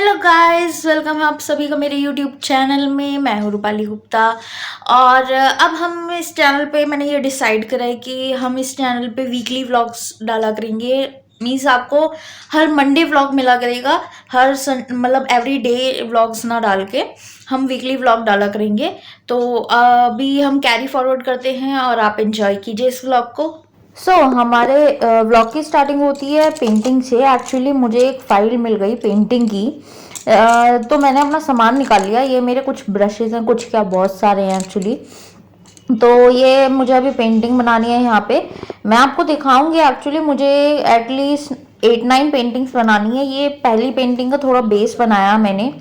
Hello guys, welcome है आप सभी का मेरे यूट्यूब चैनल में। मैं हूँ रूपाली गुप्ता। और अब हम इस चैनल पे मैंने ये डिसाइड करा है कि हम इस चैनल पे वीकली व्लॉग्स डाला करेंगे। मीन्स आपको हर मंडे व्लॉग मिला करेगा, हर मतलब एवरी डे व्लॉग्स ना डाल के हम वीकली व्लॉग डाला करेंगे। तो अभी हम कैरी फॉरवर्ड करते हैं और आप इंजॉय कीजिए इस व्लॉग को। हमारे व्लॉग की स्टार्टिंग होती है पेंटिंग से। एक्चुअली मुझे एक फाइल मिल गई पेंटिंग की। तो मैंने अपना सामान निकाल लिया। ये मेरे कुछ ब्रशेज हैं, कुछ क्या बहुत सारे हैं एक्चुअली। तो ये मुझे अभी पेंटिंग बनानी है यहाँ पे। मैं आपको दिखाऊंगी। एक्चुअली मुझे एटलीस्ट 8-9 पेंटिंग्स बनानी है। ये पहली पेंटिंग का थोड़ा बेस बनाया मैंने।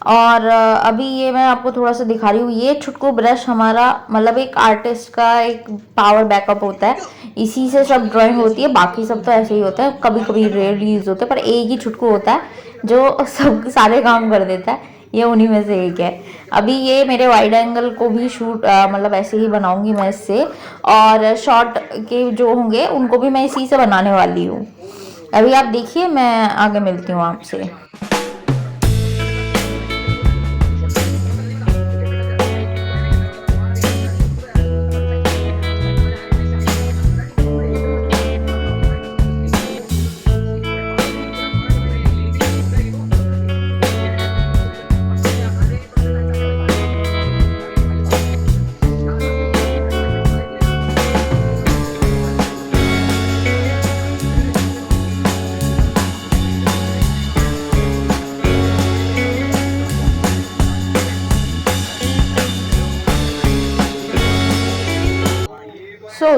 और अभी ये मैं आपको थोड़ा सा दिखा रही हूँ। ये छुटकू ब्रश हमारा मतलब एक आर्टिस्ट का एक पावर बैकअप होता है। इसी से सब ड्राइंग होती है, बाकी सब तो ऐसे ही होता है, कभी कभी रेयरली यूज होता है, पर एक ही छुटकू होता है जो सब सारे काम कर देता है। ये उन्हीं में से एक है। अभी ये मेरे वाइड एंगल को भी शूट मतलब ऐसे ही बनाऊंगी मैं इससे। और शॉर्ट के जो होंगे उनको भी मैं इसी से बनाने वाली हूँ। अभी आप देखिए, मैं आगे मिलती हूँ आपसे।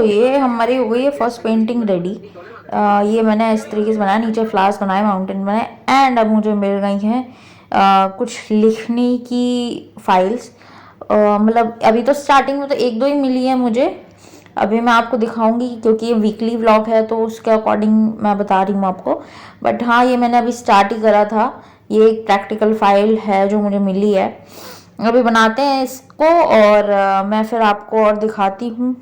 ये हमारी हो गई है फर्स्ट पेंटिंग रेडी। ये मैंने इस तरीके से बनाया, नीचे फ्लावर्स बनाए, माउंटेन बनाए। एंड अब मुझे मिल गई हैं कुछ लिखने की फाइल्स। मतलब अभी तो स्टार्टिंग में तो एक दो ही मिली है मुझे। अभी मैं आपको दिखाऊंगी क्योंकि ये वीकली व्लॉग है तो उसके अकॉर्डिंग मैं बता रही हूँ आपको। बट हाँ, ये मैंने अभी स्टार्ट ही करा था। ये एक प्रैक्टिकल फाइल है जो मुझे मिली है। अभी बनाते हैं इसको और मैं फिर आपको और दिखाती हूँ।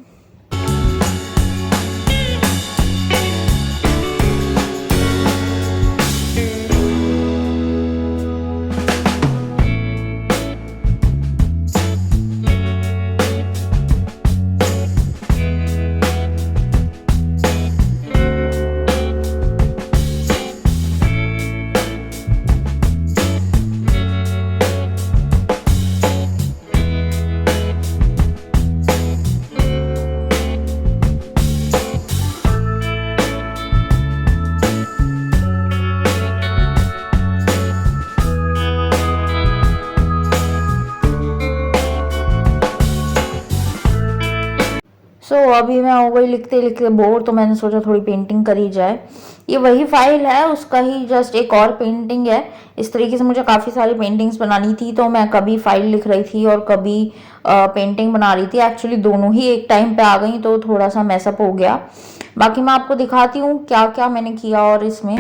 अभी मैं हो गई लिखते लिखते बोर, तो मैंने सोचा थोड़ी पेंटिंग करी जाए। ये वही फाइल है, उसका ही जस्ट एक और पेंटिंग है। इस तरीके से मुझे काफ़ी सारी पेंटिंग्स बनानी थी, तो मैं कभी फाइल लिख रही थी और कभी पेंटिंग बना रही थी। एक्चुअली दोनों ही एक टाइम पे आ गई तो थोड़ा सा मैसअप हो गया। बाकी मैं आपको दिखाती हूँ क्या क्या मैंने किया और इसमें।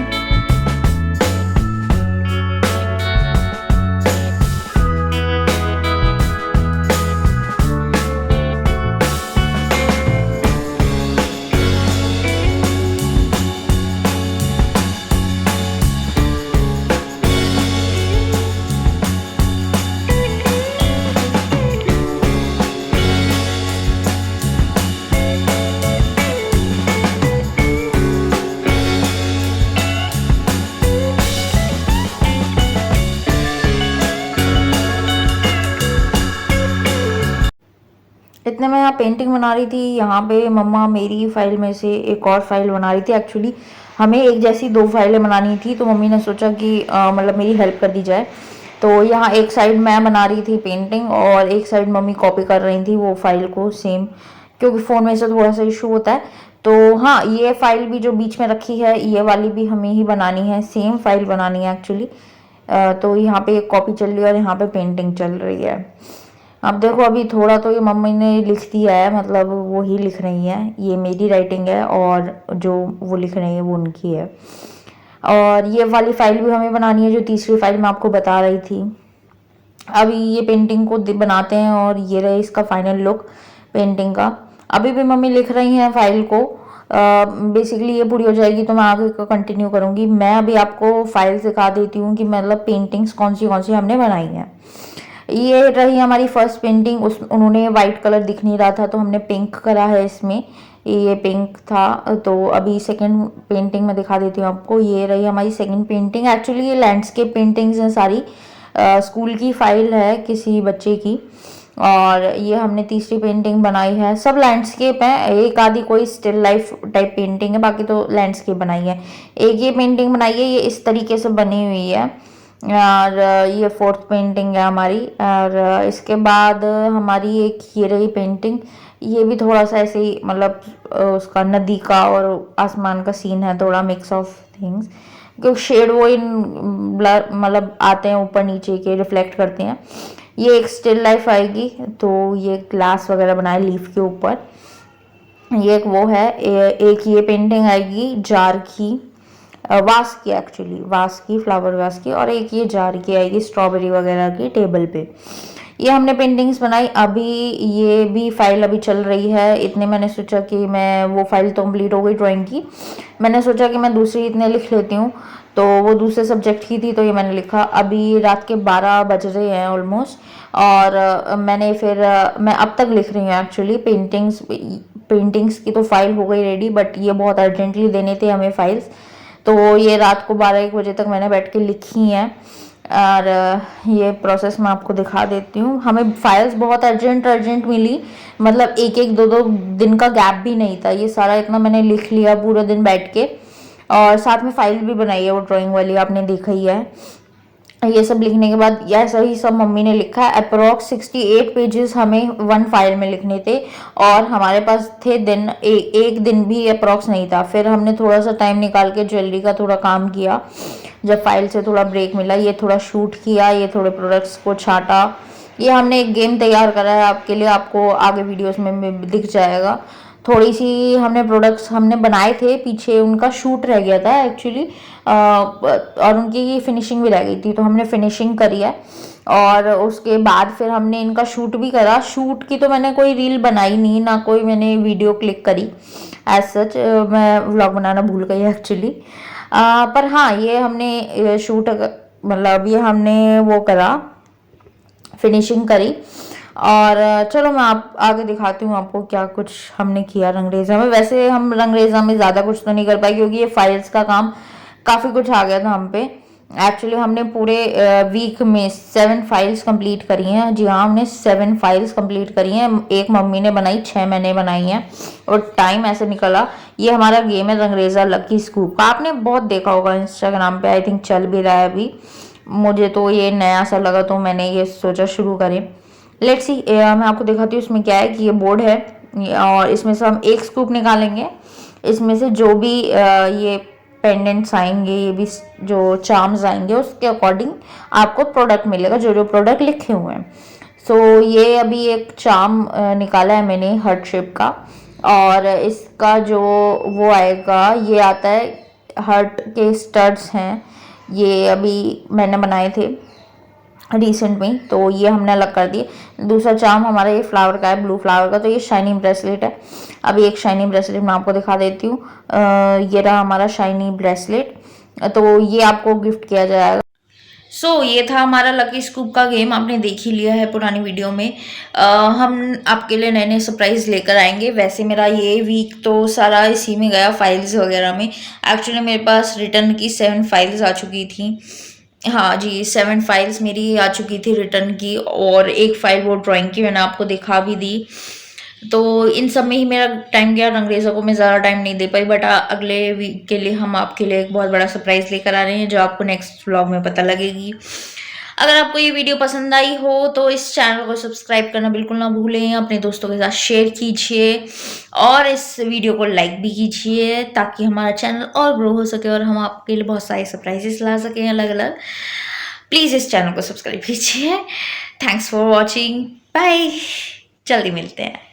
इतने में यहाँ पेंटिंग बना रही थी। यहाँ पे मम्मा मेरी फाइल में से एक और फाइल बना रही थी। एक्चुअली हमें एक जैसी दो फाइलें बनानी थी, तो मम्मी ने सोचा कि मतलब मेरी हेल्प कर दी जाए। तो यहाँ एक साइड मैं बना रही थी पेंटिंग और एक साइड मम्मी कॉपी कर रही थी वो फाइल को सेम, क्योंकि फ़ोन में से थोड़ा सा इशू होता है। तो हाँ, ये फाइल भी जो बीच में रखी है ये वाली भी हमें ही बनानी है, सेम फाइल बनानी है एक्चुअली। तो यहाँ पे एक कॉपी चल रही है और यहाँ पे पेंटिंग चल रही है। अब देखो, अभी थोड़ा तो ये मम्मी ने लिख दिया है, मतलब वो ही लिख रही हैं। ये मेरी राइटिंग है और जो वो लिख रही है वो उनकी है। और ये वाली फाइल भी हमें बनानी है, जो तीसरी फाइल मैं आपको बता रही थी। अभी ये पेंटिंग को बनाते हैं और ये रहे इसका फाइनल लुक पेंटिंग का। अभी भी मम्मी लिख रही हैं फाइल को। बेसिकली ये पूरी हो जाएगी तो मैं आगे को कंटिन्यू करूँगी। मैं अभी आपको फाइल दिखा देती हूँ कि मतलब पेंटिंग्स कौन सी हमने बनाई हैं। ये रही हमारी फर्स्ट पेंटिंग। उस उन्होंने वाइट कलर दिख नहीं रहा था तो हमने पिंक करा है इसमें, ये पिंक था। तो अभी सेकंड पेंटिंग में दिखा देती हूँ आपको। ये रही हमारी सेकंड पेंटिंग। एक्चुअली ये लैंडस्केप पेंटिंग्स हैं सारी, स्कूल की फाइल है किसी बच्चे की। और ये हमने तीसरी पेंटिंग बनाई है, सब लैंडस्केप है, एक आधी कोई स्टिल लाइफ टाइप पेंटिंग है, बाकी तो लैंडस्केप बनाई है। एक ये पेंटिंग बनाई है, ये इस तरीके से बनी हुई है। और ये फोर्थ पेंटिंग है हमारी। और इसके बाद हमारी एक ये रही पेंटिंग। ये भी थोड़ा सा ऐसे ही मतलब उसका नदी का और आसमान का सीन है, थोड़ा मिक्स ऑफ थिंग्स, क्योंकि शेड वो इन ब्लर मतलब आते हैं ऊपर नीचे के, रिफ्लेक्ट करते हैं। ये एक स्टिल लाइफ आएगी, तो ये ग्लास वगैरह बनाए लीफ के ऊपर। ये एक वो है। एक ये पेंटिंग आएगी जार की, वास की, एक्चुअली वास की, फ्लावर वास की। और एक ये जार की आएगी स्ट्रॉबेरी वगैरह की टेबल पे। ये हमने पेंटिंग्स बनाई। अभी ये भी फाइल अभी चल रही है। इतने मैंने सोचा कि मैं वो फाइल तो कंप्लीट हो गई ड्राइंग की, मैंने सोचा कि मैं दूसरी इतने लिख लेती हूँ। तो वो दूसरे सब्जेक्ट की थी तो ये मैंने लिखा। अभी रात के 12 बज रहे हैं ऑलमोस्ट। और मैंने फिर मैं अब तक लिख रही हूँ एक्चुअली पेंटिंग्स की तो फाइल हो गई रेडी, बट ये बहुत अर्जेंटली देने थे हमें फाइल्स, तो ये रात को 12-1 बजे तक मैंने बैठ के लिखी हैं। और ये प्रोसेस मैं आपको दिखा देती हूँ। हमें फाइल्स बहुत अर्जेंट मिली, मतलब एक एक दो दो दिन का गैप भी नहीं था। ये सारा इतना मैंने लिख लिया पूरे दिन बैठ के। और साथ में फाइल भी बनाई है वो ड्राइंग वाली, आपने देखा ही है। ये सब लिखने के बाद ऐसा ही सब मम्मी ने लिखा है। अप्रोक्स 68 पेजेस हमें वन फाइल में लिखने थे, और हमारे पास थे दिन एक दिन भी अप्रोक्स नहीं था। फिर हमने थोड़ा सा टाइम निकाल के ज्वेलरी का थोड़ा काम किया, जब फाइल से थोड़ा ब्रेक मिला। ये थोड़ा शूट किया, ये थोड़े प्रोडक्ट्स को छाटा। ये हमने एक गेम तैयार करा है आपके लिए, आपको आगे वीडियोस में दिख जाएगा। थोड़ी सी हमने प्रोडक्ट्स हमने बनाए थे, पीछे उनका शूट रह गया था एक्चुअली, और उनकी फिनिशिंग भी रह गई थी, तो हमने फिनिशिंग करी है। और उसके बाद फिर हमने इनका शूट भी करा। शूट की तो मैंने कोई रील बनाई नहीं, ना कोई मैंने वीडियो क्लिक करी एज सच, मैं व्लॉग बनाना भूल गई एक्चुअली। पर हाँ, ये हमने शूट मतलब ये हमने वो करा, फिनिशिंग करी। और चलो मैं आप आगे दिखाती हूँ आपको क्या कुछ हमने किया रंगरेज़ा में। वैसे हम रंगरेज़ा में ज़्यादा कुछ तो नहीं कर पाए, क्योंकि ये फाइल्स का काम काफ़ी कुछ आ गया था हम पे। एक्चुअली हमने पूरे वीक में 7 फाइल्स कंप्लीट करी हैं। जी हाँ, हमने 7 फाइल्स कंप्लीट करी हैं। एक मम्मी ने बनाई, 6 मैंने बनाई हैं, और टाइम ऐसे निकला। ये हमारा गेम है रंगरेज़ा लकी स्कूप का, आपने बहुत देखा होगा इंस्टाग्राम पे, आई थिंक चल भी रहा है अभी। मुझे तो ये नया सा लगा तो मैंने ये सोचा शुरू करें। लेट्स सी, मैं आपको दिखाती हूँ इसमें क्या है। कि ये बोर्ड है, और इसमें से हम एक स्कूप निकालेंगे। इसमें से जो भी ये पेंडेंट्स आएंगे, ये भी जो चार्म्स आएंगे, उसके अकॉर्डिंग आपको प्रोडक्ट मिलेगा, जो जो प्रोडक्ट लिखे हुए हैं। सो ये अभी एक चार्म निकाला है मैंने हार्ट शेप का, और इसका जो वो आएगा, ये आता है हार्ट के स्टड्स हैं, ये अभी मैंने बनाए थे रिसेंट में, तो ये हमने अलग कर दिए। दूसरा चार्म हमारा ये फ्लावर का है, ब्लू फ्लावर का, तो ये शाइनी ब्रेसलेट है। अभी एक शाइनी ब्रेसलेट मैं आपको दिखा देती हूँ। ये रहा हमारा शाइनी ब्रेसलेट, तो ये आपको गिफ्ट किया जाएगा। ये था हमारा लकी स्कूप का गेम, आपने देख ही लिया है पुरानी वीडियो में। हम आपके लिए नए नए सरप्राइज लेकर आएंगे। वैसे मेरा ये वीक तो सारा इसी में गया, फाइल्स वगैरह में। एक्चुअली मेरे पास रिटर्न की 7 फाइल्स आ चुकी थी। हाँ जी, 7 फाइल्स मेरी आ चुकी थी रिटर्न की, और एक फाइल वो ड्राइंग की मैंने आपको दिखा भी दी। तो इन सब में ही मेरा टाइम गया, रंगरेज़ा को मैं ज़्यादा टाइम नहीं दे पाई। बट अगले वीक के लिए हम आपके लिए एक बहुत बड़ा सरप्राइज लेकर आ रहे हैं, जो आपको नेक्स्ट व्लॉग में पता लगेगी। अगर आपको ये वीडियो पसंद आई हो तो इस चैनल को सब्सक्राइब करना बिल्कुल ना भूलें, अपने दोस्तों के साथ शेयर कीजिए, और इस वीडियो को लाइक भी कीजिए, ताकि हमारा चैनल और ग्रो हो सके और हम आपके लिए बहुत सारे सरप्राइजेस ला सकें अलग अलग। प्लीज़ इस चैनल को सब्सक्राइब कीजिए। थैंक्स फॉर वॉचिंग, बाय, जल्दी मिलते हैं।